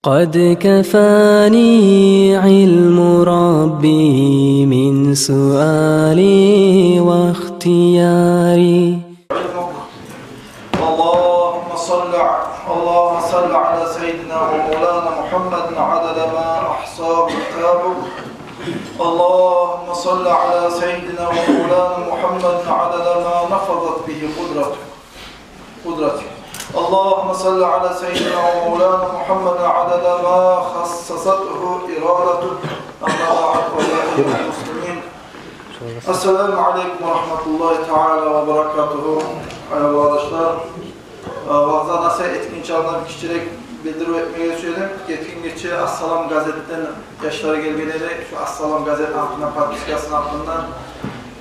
قد كفاني علم ربي من سؤالي واختياري. اللهم صل على سيدنا ومولانا محمد عدد ما أحصاه كتابه. اللهم صل على سيدنا ومولانا محمد عدد ما نفضت به قدرته. اللهم صل على سيدنا ومولانا محمد عدد ما خصصته إرادته. المسلمين. Esselamu Aleyküm ve Rahmetullahi Teala ve Berekatuhu. Hayırlı arkadaşlar. Vazda nasıl etkin çalından bir kişilik bildirip etmeye söyledim. Etkin geçi Assalam gazetten yaşları gelgeleri şu Assalam gazete altından patiskasının altından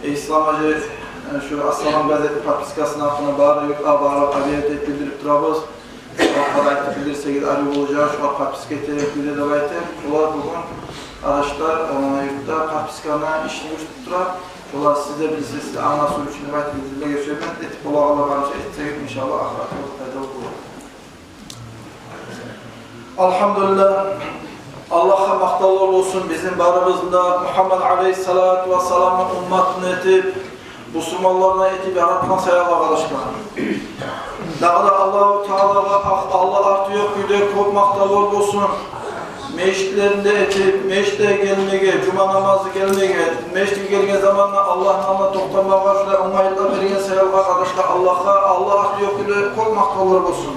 İslamacı şu Assalam gazete patiskasının altına bağırıp abiyet bildirip durabız. Şu bildirse gid arı olacağı şu patiskete bildirip davayete. Şular bugün araçlar yurtta patiskana işini tutturar. Şular size bilirsiniz, size anlasın için davayete bildirme geçiyor. Ben etip ola Allah'a etsek inşallah ahiret fayda olur. Elhamdülillah. Allah'a mahtallar olsun bizim barımızda Muhammed Aleyhisselatü Vesselam'ın ummatını etip Müslümanlarına etip yaratman sayarlı arkadaşlar. Dağda Allah-u Teala'ya Allah artı yok güde kop mahtallar olsun. Meşitlerinde etip, meşite gelmeye, cuma namazı gelmeye, meşite gelgen zamanla Allah'ın anla toktanma var, şurada onayla verilen sayarlı arkadaşlar. Allah artı yok güde kop mahtallar olsun.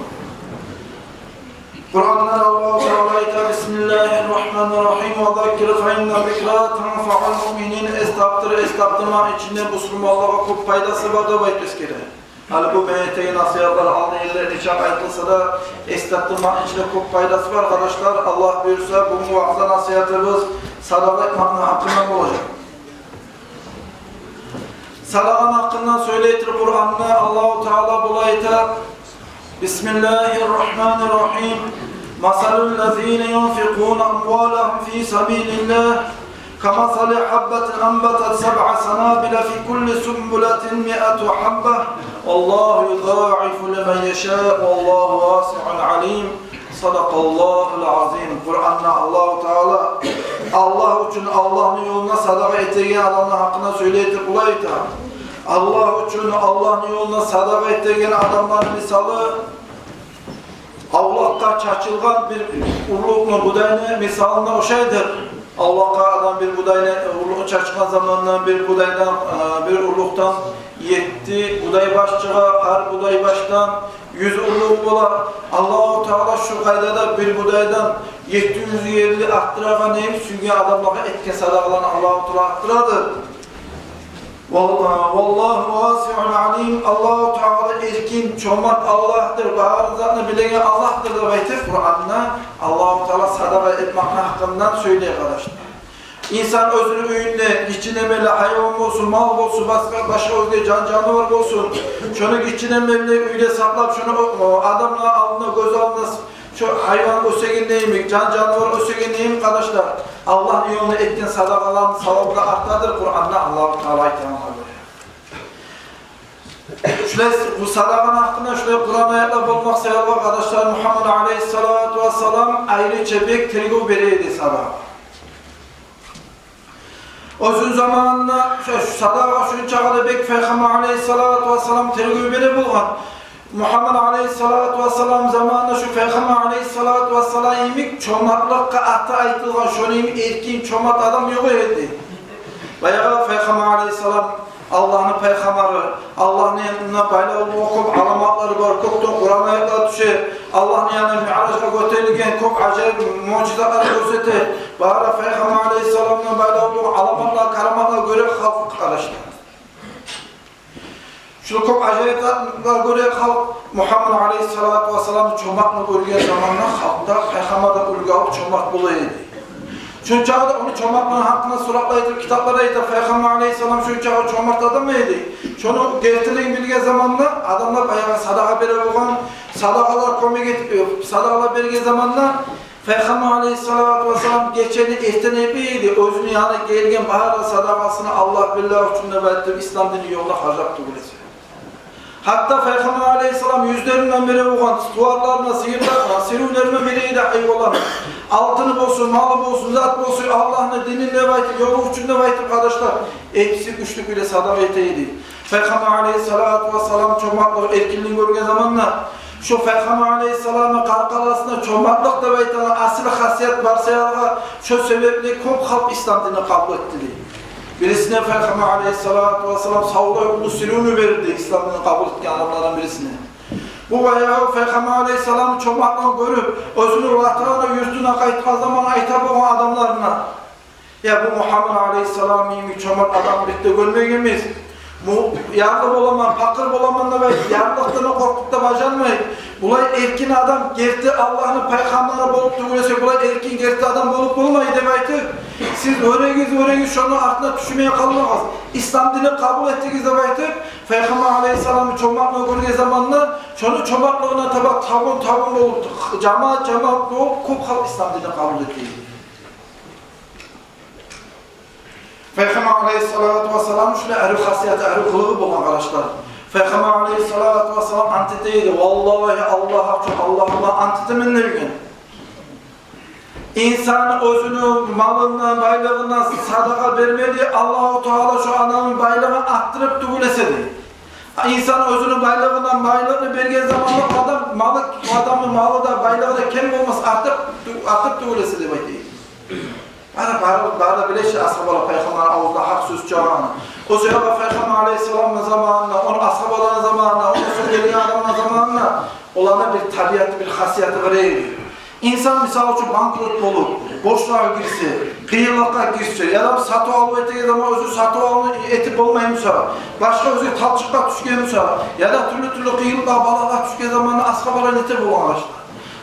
Kur'an'dan Allah-u Teala'ya Bismillahirrahmanirrahim ve zakkir fe inne zikra tenfa'ul mu'minin estaptırma içinde Müslümanlara çok faydası var da bayteskere. Hali bu MHT'yi nasihatlar aldığı yerlerin içine ayrılsa da estaptırma içinde çok faydası var arkadaşlar. Allah buyursa bu muvaza nasihatımız sadaka etmenin hakkından olacak. Sadakanın hakkından söyleyetir Kur'an'da Allah-u Teala bulayta Bismillahirrahmanirrahim. Masalüllezine yunfikûne amvâlehum fî sabîlillâh kemasali habbetin enbetet seb'a senâbile fî kulli sümbületin mi'etu habbeh. Allâhu yudâ'ifu limen yeşâ vallâhu vâsi'un alîm. Sadakallâhul azîm. Kur'an'da Allah-u Teala Allah için Allah'ın yoluna sadaka ettiği adamın hakkında söyleyip bulayta. Allah için Allah'ın yoluna sadaka ettiğin adamların misalı Allah'ta çaçılgan bir urluklu budayını misalında o şeydir. Allah'ta adam bir budayını urluğu çaçılgan zamanından bir budaydan bir urluktan 7 buday başçığa her buday baştan 100 urluk olar. Allah-u Teala şu kaydada bir budaydan 750 arttırağa neymiş? Çünkü adamlara etken sadakalarını Allah-u Teala arttıradır. Vallahu vasi'un alim. Allah-u Teala erkin, çomat Allah'tır. Baharın zatını bilen Allah'tır da baytır Kur'an'da. Allah-u Teala sadaka etmek hakkından söylüyor arkadaşlar. İnsan özünü öyünde, içine böyle hayvan olsun, mal olsun, başka özde canlı olsun. Şunu içine böyle öyle saklap, şunu adamla alnına, göz alnına, şu hayvan ösegin neymiş, canlı ösegin neymiş arkadaşlar. Allah'ın yolunu ettiğin sadakaların savabı da artadır. Kur'an'da Allah-u Teala'yı tanımlar. Şöyle bu sadakanın hakkında şöyle Kur'an ayetler bulmak sayarlı arkadaşlar. Muhammed Aleyhisselatü Vesselam ayrıca bir tergü veriydi sadaka. Uzun zamanında şu sadaka şu çağda bek Peygamber Aleyhisselatü Vesselam tergü veri bulgan. Muhammed Aleyhisselatü Vesselam zamanında şu Peygamber Aleyhisselatü Vesselam imik çomatlıkka ata aytılgan şunu imik erkin çomat adam yok edildi. Bayağı Peygamber Aleyhisselam Allah'ın peygamberi, Allah'ın yanına bayla okup alamatları var, koktu Kur'an ayetleri düşer. Allah'ın yanına mi'raca götürülgen çok acayip mucizeler gösterir. Bayağı Peygamber Aleyhisselam'ın bayla okup alamatlar, karamatlar göre halk arkadaşlar. Şu çok acayipler göre halk Muhammed Aleyhisselatü Vesselam'ı çomakla görgen zamanla halkta Peygamber'den ulgu alıp çomak bulaydı. Şu çağda onu çomakla hakkında suratlaydı, kitaplarıydı. Peygamber Aleyhisselam şu çağda çomakladı mıydı? Şunu getirdiğin bilge zamanla adamlar bayağı sadaka beri olan sadakalar komik etmiyor. Sadakalar beri zamanla Peygamber Aleyhisselatü Vesselam geçeni ehtenebiydi. Özünü yani gelgen bahara sadakasını Allah billah için de belirttim. İslam dini yolunda harcaktı bilesi. Hatta Peygamber Aleyhisselam yüzlerinden biri olan duvarlarına, sihirlerine, sirülerine biri dahi olan altını bolsun, malı bolsun, zat bolsun, Allah'ın dininde vaytı, yolu uçunda vaytı kardeşler. Hepsi güçlük ile sadaka eteydi. Peygamber Aleyhisselatü Vesselam çomaklık erkinliğini görgen zamanla şu Peygamber Aleyhisselam'ın karkalasında çomaklık da vaytı asıl hasiyet varsa şu sebeple çok halk İslam dinini kabul etti. Birisine Peygamber Aleyhisselatü Vesselam Savla yolu sirünü verirdi İslam'ını kabul ettiği adamlardan birisine. Bu bayağı Peygamber Aleyhisselam'ı çomakla görüp özünü vatana yurtuna kayıtma zaman aytabı o adamlarına ya bu Muhammed Aleyhisselam'ı çomak adam birlikte görmeyemiz. Yardım olaman, fakir olaman da yardıklarına korkup da bacanmayın. Bulay erkin adam gerti Allah'ın peygamberine bolup da bulay erkin gerti adam bolup bulmayı demeydi. Siz öğreğiniz şunu ardına düşmeye kalmaz. İslam dini kabul ettiğiniz demeydi. Peygamber Aleyhisselam'ı çomakla görge zamanla şunu çomaklığına tabun olup cemaat olup kop halk İslam dini kabul ettiği. Peygamber Aleyhisselatü Vesselam şöyle eri hasiyeti, eri kılığı bulan arkadaşlar. Peygamber Aleyhisselatü Vesselam antiteydi. Vallahi Allah'a antiteminle bir gün. İnsan özünü, malından, baylığından sadaka vermedi. Allah-u Teala şu adamın baylığını attırıp tügülesedi. İnsan özünün baylığından baylığını vergen zamanla adamın malı da baylığı da kem olmaz atıp tügülesedi demekti. Bana bileşi ashabalar Peygamber'in ağzında hak söz çağırana. O sırada Peygamber Aleyhisselam'ın zamanına, onun ashabaların zamanına, onun sözlerinin adamının zamanına olana bir tabiatı, bir hasiyatı vereydi. İnsan misal için bankrot olup, borçluğa girse, kıyırlıkla girse, ya da satı alıp ettiği zaman özü satı alıp etip olmayımsa, başka özü talçıkla tüşkemse, ya da türlü kıyırlıkla balakla tüşke zamanında ashabaların etip olan açtı.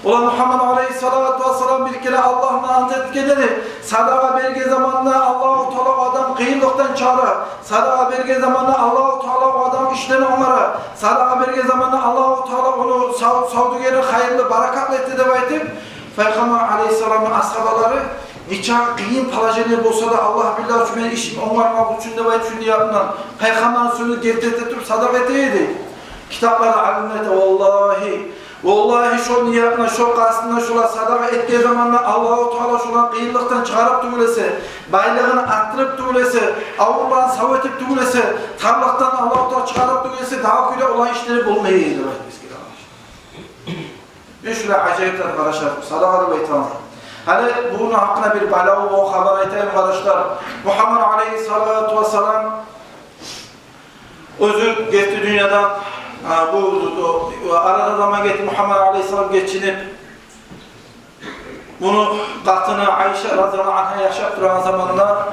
Ola Muhammed Aleyhisselatü Vesselam bir kere Allah'ın anzet geleri sadaka verge zamanında Allah-u Teala o adam kıyımlıktan çağırar. Sadaka verge zamanında Allah-u Teala o adam işlerini onlara. Sadaka verge zamanında Allah-u Teala onu savdugeri hayırlı, barakatlı etti demeytip Peygamber Aleyhisselam'ın ashabaları nikah kıyım palajeni bolsa da Allah billah cümle işim onlar kabul için demeyt şimdi yapılan Peygamber'in sözünü gevdetetip sadaka eteydi. Kitapları alimlete vallahi şu niyetine, şu kastına, şuna sadaka ettiği zamanla Allah-u Teala şuna kıyırlıktan çıkarıp tügülese, baylığını attırıp tügülese, avrulan savetip tügülese, tarlaktan Allah-u Teala çıkarıp tügülese daha güyle olan işleri bulmayı yedir. Ve şöyle acayip arkadaşlar, sadaka da baytamaz. Hani bunun hakkında bir balağı o haber eteyim arkadaşlar. Muhammed Aleyhisselatü Vesselam özü geçti dünyadan. Bu arada zaman geçti Muhammed Aleyhisselam geçinip bunu katını Ayşe radıyallahu anh'a yaşap duran zamanında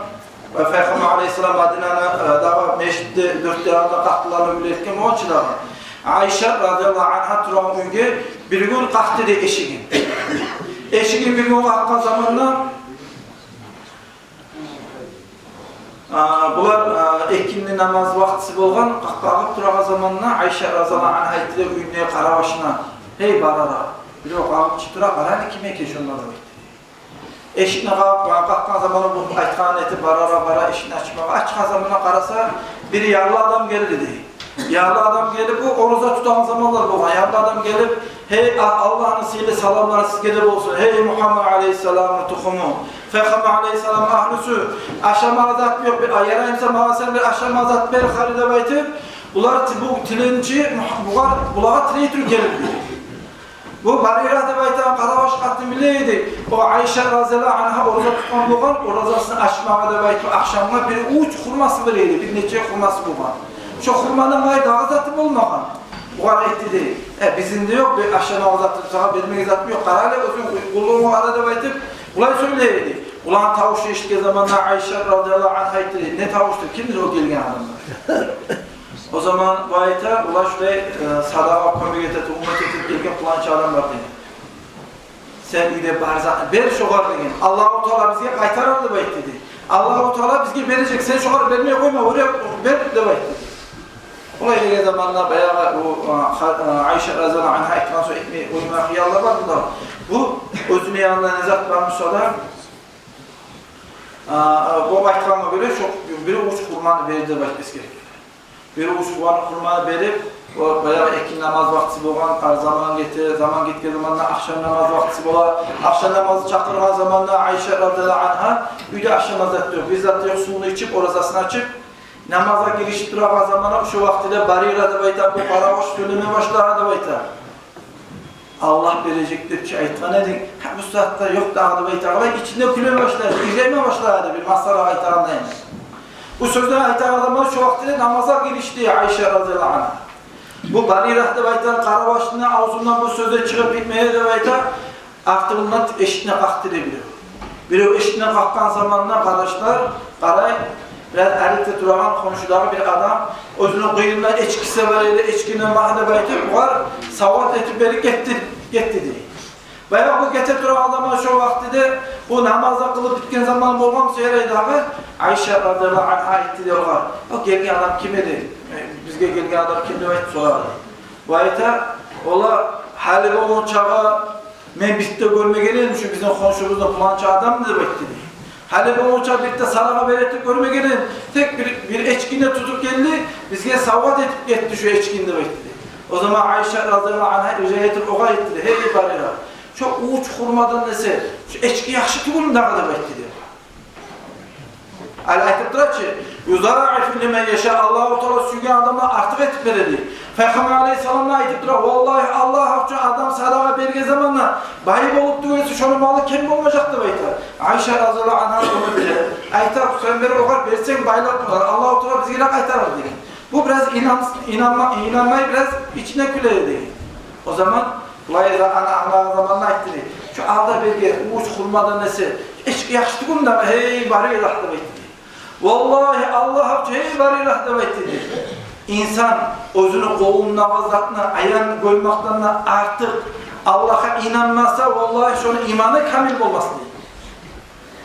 ve Peygamber Aleyhisselam Medine'ne daha meşritte 4 yanında katlarını bilirken o açıdan Ayşe radıyallahu anh'a duran günge bir gün kalktı diye eşigin. Eşigin bir gün kalkan zamanında bular ekinli namaz vaktisi bolgan kalkıp durağan zamanına Ayşe radıyallahu anh'a ettiler ünlüye karabaşına hey barara bir o kalkıp çıktıra barani kime keşonlar o eşine kalkan zamanı bu aytkan eti bara eşini açkan zamanına karasa biri yarlı adam geldi dedi. Yarlı adam gelip bu oruza tutan zamanlar bolgan yarlı adam gelip hey Allah'ın sihirli salamları siz gelip olsun hey Muhammed Aleyhisselam'ın tuhumu Peygamber Aleyhisselam ahlüsü aşama azat yok bir ayarayımsa mağasen bir aşama azat bir halide baytı bunlar bu tilinci bulağa tiletür gelip bu barirahda baytan karabaş katı bileydi o Ayşe razıyallahu anh'a oruza tutman bolgan oruzasını açmağa da baytı akşamına bir uç kurması bileydi bir neçe kurması bolgan şu kurmanın gayet azatı bulmagan bu kadar etti değil bizim de yok bir aşama azatı sana vermek azatı yok kararlı özün kulluğumu arada baytıp ulan söyleydi. Ulan tavuşu eşitke zamanla Ayşe radıyallahu anh'a etti. Ne tavuştu? Kimdir o gelgen adamlar? O zaman bu ayette ulan şöyle sadaka komünitet, ummet gelgen kullanıcı adam var dedi. Sen bir de barzak, ver şoğar degen. Allah-u Teala bize kaytarardı bayt dedi. Allah-u Teala bize verecek. Sen şoğar vermeye koyma, oraya ver de bayt dedi. Olay gelgen zamanla bayağı Ayşe radıyallahu anh'a etmen sonra etmeye uyma hıyarlar var bunlar. Bu özüne yanında nezat varmışsa da bu aytkanına göre çok bir uç kurmanı verildi başkası gerekir. Bir uç kurmanı verip O bayağı ekin namaz vaktisi bolan, zaman gitken zamanla akşam namaz vaktisi bola, akşam namazı çakırgan zamanla Ayşe radıyallahu anha uyda akşam namaz ettiyor. Bizzat yok suyunu içip, orazasını açıp, namaza girişip duragan zamana şu vaktide barira da bayta, bu paraboş söyleme başlağa da bayta. Allah verecektir ki aytgan edin, bu saatte yok da bayta, içinde küleme başlar, izleme başlağı bir masara aytağındayım. Bu sözden aytağın zaman şu vaktide namaza girişti Ayşe radıyallahu anha. Bu Barirah'ta baytar, Karabaşlı'nın ağzından bu söze çıkıp bitmeye de baytar, artığından eşitine kalktırabiliyor. Biri eşitine kalkan zamanla kardeşler, Karay, biraz erikte duragan konuşulan bir adam, özünün kıyımdan eçkisi var ile eçkinin mahne baytar, bu var, savat etip beri gitti diye. Bayağı bu getir duragan zaman şu vaktide, bu namaza kılıp bitken zaman olmam söyleydi abi, Ayşe radıyallahu anh'a etti diye var. O gelgen adam kim edi? Bizge gelgen adam kim demek sorardı. Bu ayeta, ola hali onun çağa, men bitti görmegenim şu bizim konuşumuzda plança adam mı demek dedi. Hali onun çağa bitti sarığa veretip görmegenim, tek bir eçkine tutup geldi, bizge savat etip gitti şu eçkin demek dedi. O zaman Ayşe radıyallahu anh'a ücretip oğa etti. Hey barira, çok uç kurmadan nese, şu eçki yakşı tuğulun da demek dedi. Ayetip durar ki, "Yuzara'ifu limen yeşâ." Allah-u Teala süygen adamlar artık etip veredi. Peygamber Aleyhisselam'la ayetip durar, "Vallahi Allah hafçı adam sadağa berge zamanla bayip olup duvarısı şonu malı kim olmayacaktı beyler." Ayşe radıyallahu anh'a onu bilir. Ayetip sen beri okar, versen baylar tutar. Allah-u Teala bizgine kaytarır dedi. Bu biraz inanmayı biraz içine küledi. O zaman Layla ana zamanla ayetip şu ağda berge uç kurmadan nesi, eşki yakıştıkım da hey bari ilahdı beytir. Vallahi Allah hey bari ilahdı beytir. İnsan özünü kovun namazlarına ayan koymaktan artık Allah'a inanmazsa vallahi şunun imanı kamil olmaz diye.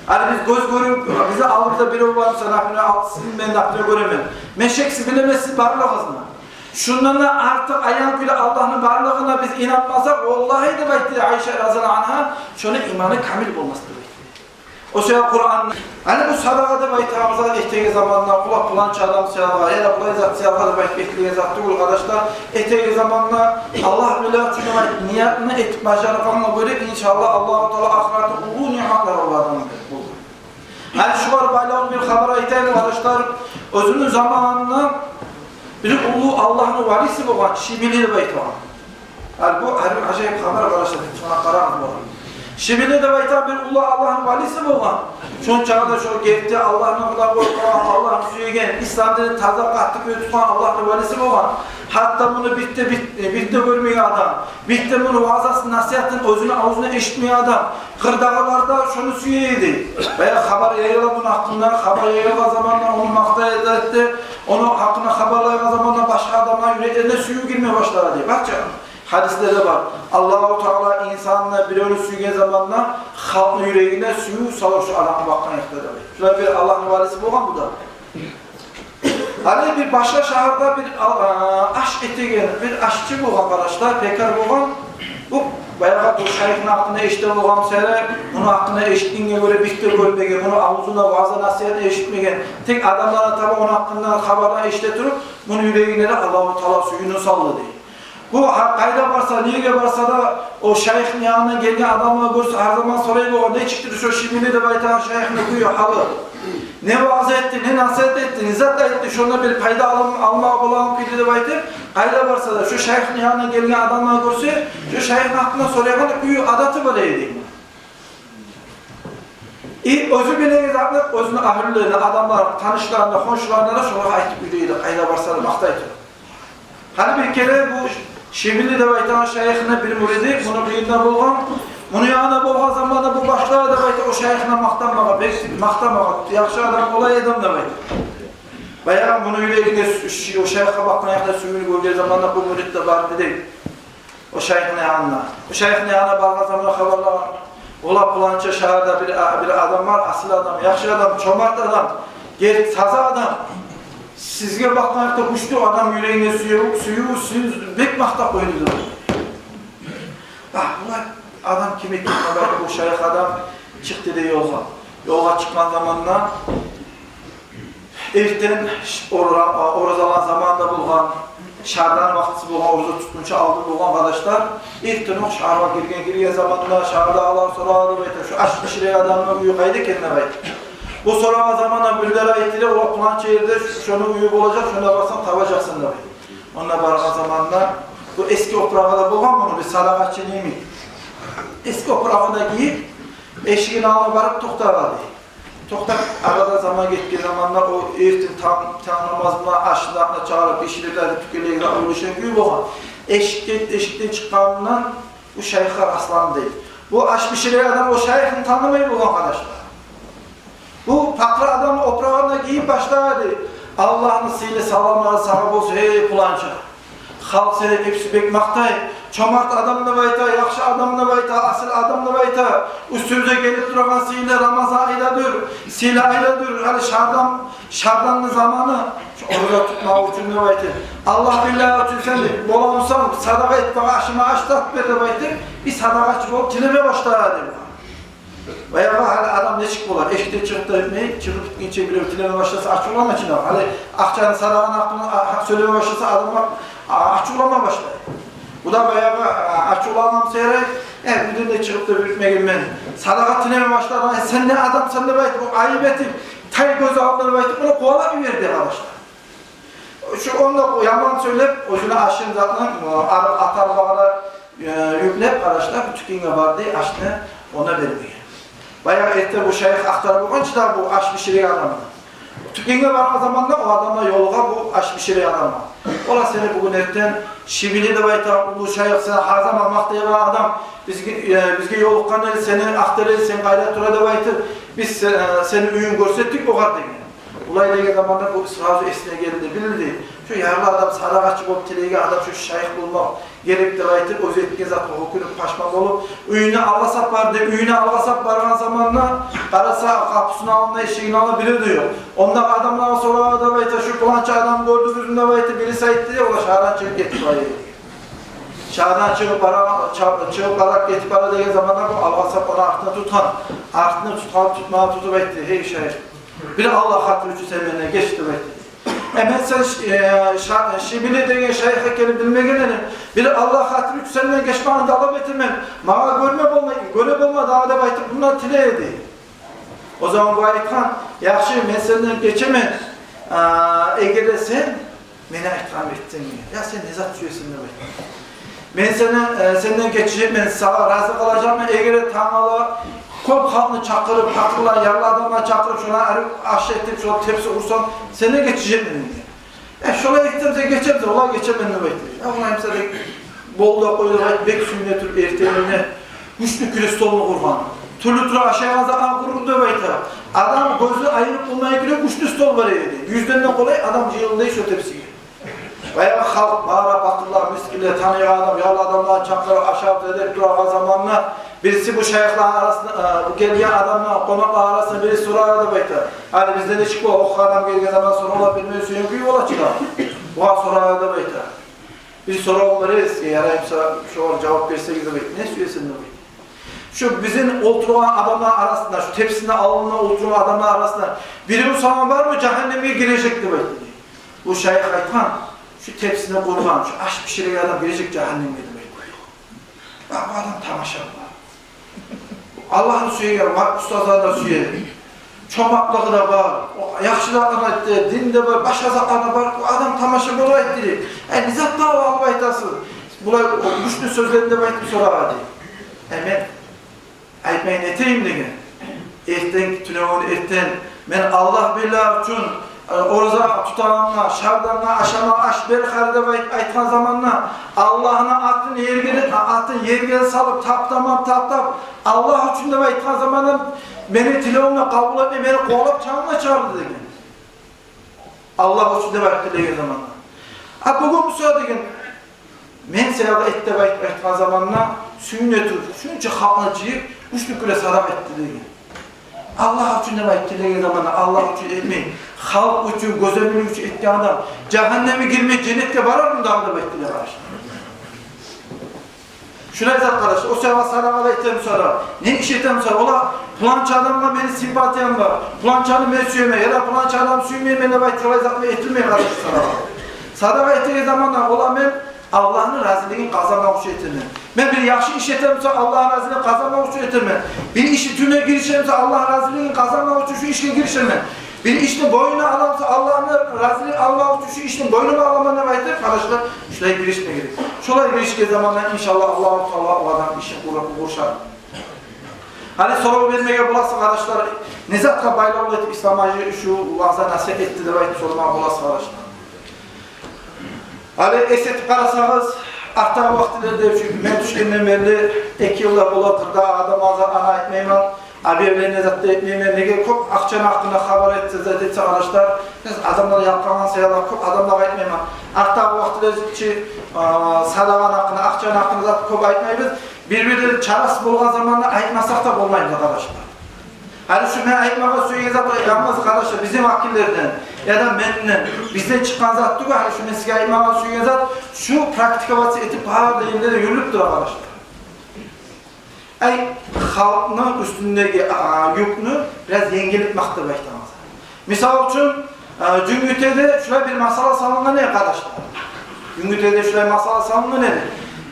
Hani biz göz görüp bize alırda biri varsa nafile alsın ben nafile göremem. Meşeksi bilemezsin barlığızına. Şundan artık ayan bile Allah'ın varlığına biz inanmazsak vallahi de bekliyor Ayşe radıyallahu anh'a şunun imanı kamil olmaz diye. O şey Kur'an. Hani bu sadakada baytağımıza ettiği zamanlar kulak bulanç adam siyahlar, hele bulay zat siyahlar bekliyor zat değil arkadaşlar. Ettiği zamanlar Allah bile çünkü niyetini etip başarıkanla göre inşallah Allah-u Teala ahirete ulu nimetler Allah'tan bulur. Hani şu var baylan bir habara ettiği arkadaşlar özünün zamanında bir ulu Allah'ın valisi olan kişi bilir baytağı. Yani bu acayip haber arkadaşlar. Sonra karar mı var? Şimdi de baytağı bir ulu Allah'ın valisi olan. Şun çağda şu gitti Allah'ın kula korkan, Allah'ın süyegen, İslam'da taza kattık ve tutan Allah'ın valisi olan. Hatta bunu bitti görmeyen adam. Bitti bunu vaazasın, nasihatın özünü ağzına eşitmeyen adam. Kırdağalarda şunu süyeydi. Veya haber yayılan bunun hakkından, haber yayılan zamanla onu makta etti. Onu hakkında haberlayan zamanla başka adamlar yüreklerine suyu girmeye başladı diye. Bak canım. Hadislerde var. Allah-u Teala insanla bir ölü süygen zamanla halkın yüreğine suyu salır şu adamın baktan yaktada. Şurada bir Allah'ın valisi bu olan bu da. Hani bir başka şehirde bir aşk etigen, bir aşçı bu arkadaşlar, bekar bu olan. Bu bayağı bu şeyhin hakkında eşitler olan seyre, bunun hakkında eşitliğine göre bitti görmegen, bunu avuzuna, vaazı nasihatine eşitmegen, tek adamlara tabi onun hakkında haberden eşitletirip, bunun yüreğine de Allah-u Teala suyunu salladı. Bu kayda varsa, niye varsa da o şeyhin yanına gelgen adamla görse her zaman sorayım o ne çıktı şu şimdini de baytan şeyhine kuyuyor halı. Ne vaaz etti, ne nasihat etti, nizat etti, şundan bir payda alma olan kuydu de baytan. Kayda varsa da şu şeyhin yanına gelgen adamla görse, şu şeyhin hakkında sorayım kuyuyor adatı böyleydi. Özü bile gezaklık, özünün ahirlerine, adamlar, tanışlarına, komşularına da şuna ait kuyuydu, kayda varsa da maktaydı. Hani bir kere bu Şibili de baytan şeyhine bir müridi, bunu birinden bulgan, bunu yanına bulgan zamanında bu başlığa da baytan o şeyhine maktanmağa, yakşı adam kolay edem de baytan. Bayağı bunu yüreğinde o şeyhe baktan ayakta suyunu gördüğü zamanında bu mürid de var dedi. O şeyhine yanına. O şeyhine yanına bağlı zamanında haberler ola pulança şehirde bir adam var, asıl adam, yakşı adam, çomart adam, saza adam. Sizge bakmakta kuştu adam yüreğine suyu bek makta koydu. Ulan adam kime gitmedi bu şeyh adam çıktı de yola. Yola çıkan zamanla erten orazalan zamanda bulgan şahdan vaxtısı boğan, oruza tutmuşa aldı boğan arkadaşlar, ilk tünük şahva girgen zamanında şahda ağlar sorağı bayta, şu aşk şirey adamına uyuqaydı kendine bayta. Bu sorağı zamanla bülülere ayettiler, ola plança yerde şunu uyuq olacak, şuna varsan tavacaksın da bayta. Onunla barıqa zamanla, bu eski oprağda boğan bunu bir sadaqatçı neymi? Eski oprağında giyip, eşiğin ağına varıp toxtavadı. Toxtab, arada zaman getdiği zamanlar o ertin tam namazına aşırılarına çağırıp, işirirlerdi, tükürleyirler, oluşan gibi boğan. Eşikten çıkanından bu şeyhler aslan değil. Bu aşmışırı adam o şeyhin tanımayı boğan arkadaşlar. Bu fakra adam oprağında giyip başlardı. Allah'ın sile salamları sahip olsun, hey pulanca. Halk seni hepsi bek maktay. Çomart adamla bayta, yaxşı adamla bayta, asıl adamla bayta. Üstümüze gelip duran sile Ramazan aydadır, sile aydadır. Hani şardanlı zamanı, orada tutma ucunda bayta. Allah billahi için sen de bola olsam, sadaka et bana aşıma açtat berde bayta. Bir sadakacı olup tileme başlar. Veya adam ne çıkıp olar, eşikte çıkıp etmeyi, çıkıp gittiğince bile tileme başlasa açık olama için. Hani akçanın sadakanın hakkını söyleme başlasa adamlar açık olama başlar. Bu da bayağı açık olamam seyrek, bir de çıkıp da büyütme gelmeni. Sadaka tileme başlar, sen ne adam, sen ne baytıp, o ayıp etip, tay göz altları baytıp, onu kovala bir verdi arkadaşlar. Şu onunla yaman söyleyip, özüne aşın zaten atar bağına yüklep arkadaşlar, tüküne vardı, aşını ona vermiyor. Bayağı ette bu şeyh aktarı bu da bu aşmışırı adamı. Tüküne varan zamanda o adamla yolga bu aşmışırı adamı. Ola seni bugün etten şibili de bayta bu şeyh sen hazam almak diye adam bizge yoluqqan el seni aktarı sen gayret tura da baytı biz seni üyün görsettik o kadar degen. Ulay degen zamanda bu ısrarı esine geldi bildi. Şu yarlı adam sadaqatçı olup tilege adam şu şeyh bulmak gerek de baytı öz etken zatı okunup paşmak olup üyüne algasap vardı, üyüne algasap vargan zamanla karasa kapısını alında eşeğini alabilir diyor. Ondan adamdan sonra da baytı şu plança adam gördü yüzünde baytı biri sayıttı diye ola şahdan çıkıp getir baytı. Şahdan çıkıp barak getip para degen zamanlar bu algasap onu artına tutmaya tutup baytı. Hey şeyh, bir Allah hatırı için sevmene geçti baytı. Hemen sen şibili degen şeyhe gelip bilmegenenin bir Allah hatırı için sevmene geçmeğini dalap etirmen mağa görme olma dağda baytı bundan tile edi. O zaman bu ayetkan yaxşı men senden geçemem eğer de sen beni ikram ettin mi? Ya sen ne zat süyesin de baytı. Ben senden geçeceğim, ben sana razı kalacağım, eğer Tanrı'la kop halkını çakırıp, patırlar, yarlı adamla çakırıp, şuna aşağı ettim, şuna tepsi vursam, senden geçeceğim benim diye. Şuna gittim, sen geçemezsin, ola geçemem ne bekliyor. Ya ona hemse de bol da koydu, bek sünnetir erteğine, güçlü kristolunu kurban. Türlü türlü aşağıya zaten kurur da baytar. Adam gözü ayırıp bulmaya göre güçlü stol var evde. Yüzden de kolay, adam cihılında iş o tepsiye. Veya halk, mağara batırlar, miskille tanıyor adam, yağlı adamlar çakları aşağı edip durağı zamanla birisi bu şeyhler arasında, bu gelen adamla, konaklar arasında birisi sorar da baytar. Hani bizde de çıkıyor, o adam geldiği zaman sonra olabilmeyi söylüyor ki yola çıkar. Bu sorar da baytar. Bir soru onları yarayım şu cevap verseniz de baytar. Ne söylüyorsun da baytar? Şu bizim oturan adamlar arasında, şu tepsinde alınan oturan adamlar arasında biri bu zaman var mı cehenneme girecekti baytar. Bu şeyh aytan. Şu tepsine konulan, şu aş pişirek adam girecek cehenneme demek. Bak bu adam tamaşa var. Allah'ın suyu var, ustazlar da suyu. Çomaklığı da var, yaxşılarına etti, din de var, başka zatlarına var. Bu adam tamaşa bola ettirir. Nizat da o albaytası. Bunlar güçlü sözlerinde baytım sonra vardı. Hemen aytmayın eteyim degen. Erten, tüneğin erten. Ben Allah billah için orada tutanla, şardanla, aşama, aşber haride aytkan zamanla Allah'ına atın yergeni salıp tap Allah için de aytkan zamanla beni telefonla kabul etme, beni kovalıp çağınla çağırdı degen. Allah için de aytkan zamanla. Bugün bu söz degen, men seyahat ette aytkan zamanla sünnetur, şunca halkacıyıp, üçlüküle sadaq etti degen. Allah için de aytkan zamanla, Allah için etmeyin. Halk için, gözlemini için ettiği adam cehenneme girmek, cennette varar mı daha da bekliyor arkadaşlar. Şurayız arkadaşlar, o sefer sadakalı ettiğim sonra, ne iş ettiğim sonra, ola plança adamla beni simpatiyem var, plançanı beni süyemeye ya da plança adam süyemeye beni şurayız aklıma ettirmeyin arkadaşlar. Sadaka ettiği zamanlar ola ben Allah'ın razılığını kazanmak için etirmen. Ben bir yaxşı iş etirmemse Allah'ın razılığını kazanmak için etirmen. Bir işi tüne girişemse Allah'ın razılığını kazanmak için şu işe girişemem. Bir işin boynuna alamsa Allah'ın razılığını almak için şu işin boynuna alama ne vardır? Arkadaşlar şuraya girişme gerek. Şuraya girişke zamanlar inşallah Allah-u Teala o adam işi kurşar. Hani soru vermeye bulasın arkadaşlar. Nezatka bayramlı etip İslamacı şu vaazda nasihat etti de sormaya bulasın arkadaşlar. Hani esetip qarasanız, artağı vaxtilərdə mən düşkəndən beri 2 yılda buladır da adam ana etmeyim, haberlerine zaten etmeyim. Nege çok akçanın hakkında haber etse arkadaşlar, adamlar yapkanan sayılar çok adamlar etmeyim. Artağı vaxtilərdə sadavan hakkında, akçanın hakkında zaten çok etmeyiz. Birbirleri çarası bulgan zamanla aytmasak da olmayız arkadaşlar. Hani şu ben aytmağa söyleyen zaten yalnız arkadaşlar bizim vakillerden ya da benden bizden çıkan zat değil hani şu mesleki aytmağa söyleyen zat şu praktikavatı etip bağır deyimde de yürüptür arkadaşlar. Ay halkın üstündeki yükünü biraz yengiletmektir başlamaz. Misal için Cüngüte'de şöyle bir masala salınma ne arkadaşlar? Cüngüte'de şöyle masala salınma nedir?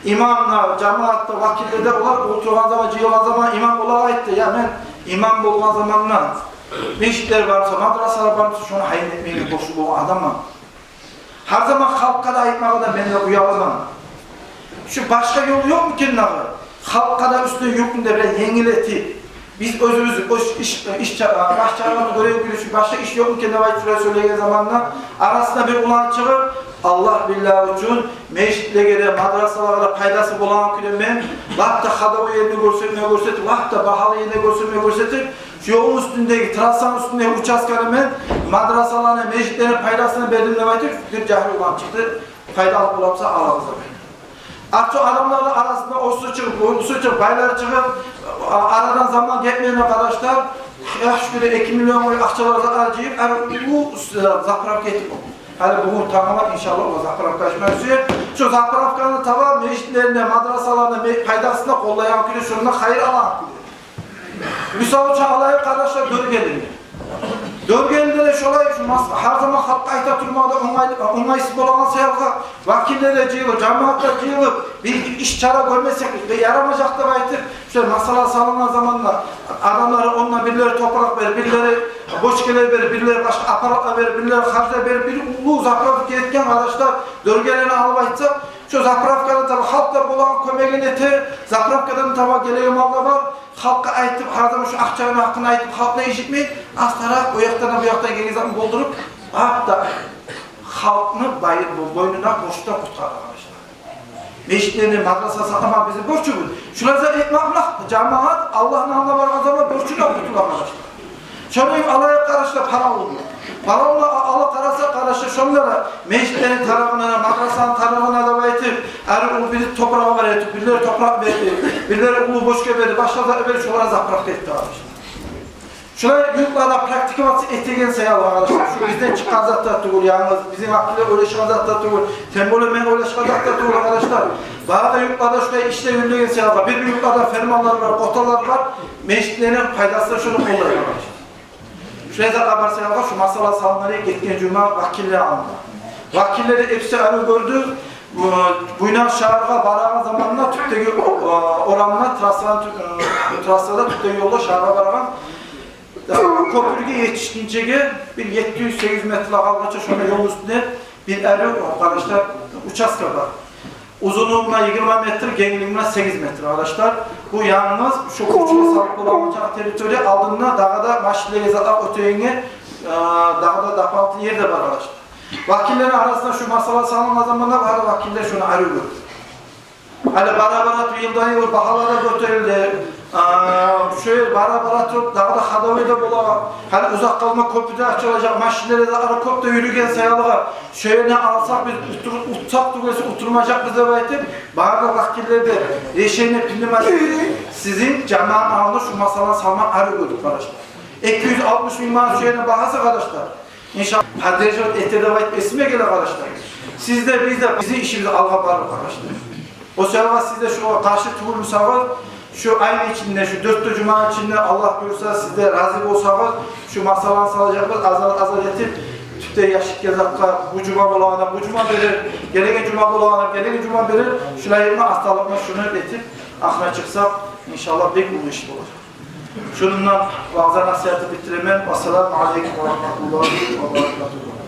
İmamlar, cemaatta, vakillerde olar, oturan zaman, cıyılan zaman imam olar ayıttı. Ya ben imam olma zamanla meşitler varsa, madrasalar varsa şunu hayal etmeyi boşu bu adamla. Her zaman halka da ayıtmağa da ben de uyalamam. Şu başka yolu yok mu kendine? Halka da üstüne yükünde biraz yengiletip, biz özümüzü, o başçalarını görev görüşü, başka iş yok mu kendine vayet şuraya söyleyeceği zamanla arasında bir ulan çıkıp, Allah billahi için meşritlere, madrasalara faydası bulan külemen, hatta hadavu yerini gösterip, hatta bahalı yerini gösterip, şu yolun üstündeki, trasanın üstündeki uçaskanı madrasalarına, meşritlerin faydasını belirlemektir, bir cahil olan çıktı, faydalı bulamsa alamızda. Artık adamlarla arasında o su çıkıp, bayları çıkıp, aradan zaman geçmeyen arkadaşlar, şöyle 2 milyon akçalarla harcayıp, bu zapraf getirip hani bugün tamamen inşallah o zaprafkaşmak istiyor. Şu zaprafkanın tava meclislerine, madrasalarına faydasında kollayan kili, şununla hayır alan kili. Misal çağlayıp arkadaşlar dörgelini. Dörgelinde de şolay, her zaman halka ayta turmada onlaysız olan sayarka vakillere cıyılıp, cemaatla cıyılıp bir iş çara görmezsek ve yaramayacak da baytır. İşte masala salınan zamanla adamları onunla birileri toprak verir, birileri boşkeler verir, birileri başka aparatla verir, birileri harclar verir, bir ulu zapraf gerekken arkadaşlar dörgelerini alıp aytsa şu zaprafkanın tabi halkla bulan kömeğini etir, zaprafkanın tabi geleğim abla var, halka aytıp, her zaman şu akçanın hakkını aytıp halkla işitmeyin, astara o yaktan bu yaktan geldiği zaman doldurup, hatta halkını boynuna boşta kurtar arkadaşlar. Meşitlerini, madrasası ama bizi borçumuz. Şurada etmekle cemaat Allah'ın anına varma zaman borçuyla kurtul arkadaşlar. Şöyle alaya karışla para olur. Paranla Allah karasa karşı şunlara meşitlerin tarafına, madrasanın tarafına da baytip, o biri toprağa verir, birileri toprak verir, birileri ulu boşke verir, başkaları verir, şunlara zapraf etti arkadaşlar. Şuraya yurtlarda praktikası ettiğin sayalım arkadaşlar. Şu bizden çıkan zatlar tuğul yalnız, bizim akıllı uğraşan zatlar tuğul, tembolümen uğraşan zatlar tuğul arkadaşlar. Bazı yurtlarda şuraya işte yürüyen sayalım. Bir yurtlarda fermanlar var, kotalar var, meşitlerin faydasını şunu kollar arkadaşlar. Şuraya da haber sayalım, şu masala salonları gitken cuma vakilleri aldı. Vakilleri hepsi arı gördü. Buyna şarga barağı zamanla tüpteki oranına trasada tüpteki yolda şarga barağı köprüge yetişkince bir 700-800 metre algaça şöyle yol üstünde bir eri arkadaşlar uçaska var. Uzunluğuna 20 metre, genişliğine 8 metre arkadaşlar. Bu yalnız şu uçma sağlık olamayacak teritori aldığında dağda maşinleri zaten öteyine dağda dapaltı yer de var arkadaşlar. Vakillerin arasında şu masala sağlanan zamanlar var vakiller şunu arıyor. Hani bara yıldan yıl bahalara götürüldü. Şöyle bara turup dağda hadavayda bula. Hani uzak kalma köprüde açılacak maşinlere de ara köprüde yürüyen sayalığa. Şöyle ne alsak biz uçak durursa oturmayacak bize baytip. Bağırda vakillerde reşeğine pinlemez. Sizin cemaat alında şu masala salma arıyorduk arkadaşlar. 260 bin maaş şöyle bahası arkadaşlar. İnşallah haddecat etede bayt esime gel arkadaşlar. Siz de biz de bizi işimizi alga varlık arkadaşlar. O sefer sizde şu karşı tuğul müsavat, şu aynı içinde, şu 4 cuma içinde Allah buyursa sizde razı olsanız, şu masalan salacaklar, azal etip, tüpte yaşık gezakka bu cuma bulağına bu cuma verir, gelege cuma bulağına gelege cuma verir, şulayırma hastalıkla şunu etip aklına çıksak inşallah pek bu iş olur. Şununla vaazı nasihatı bitiremem. Esselamu Aleyküm ve Rahmetullahi ve Berekatuhu.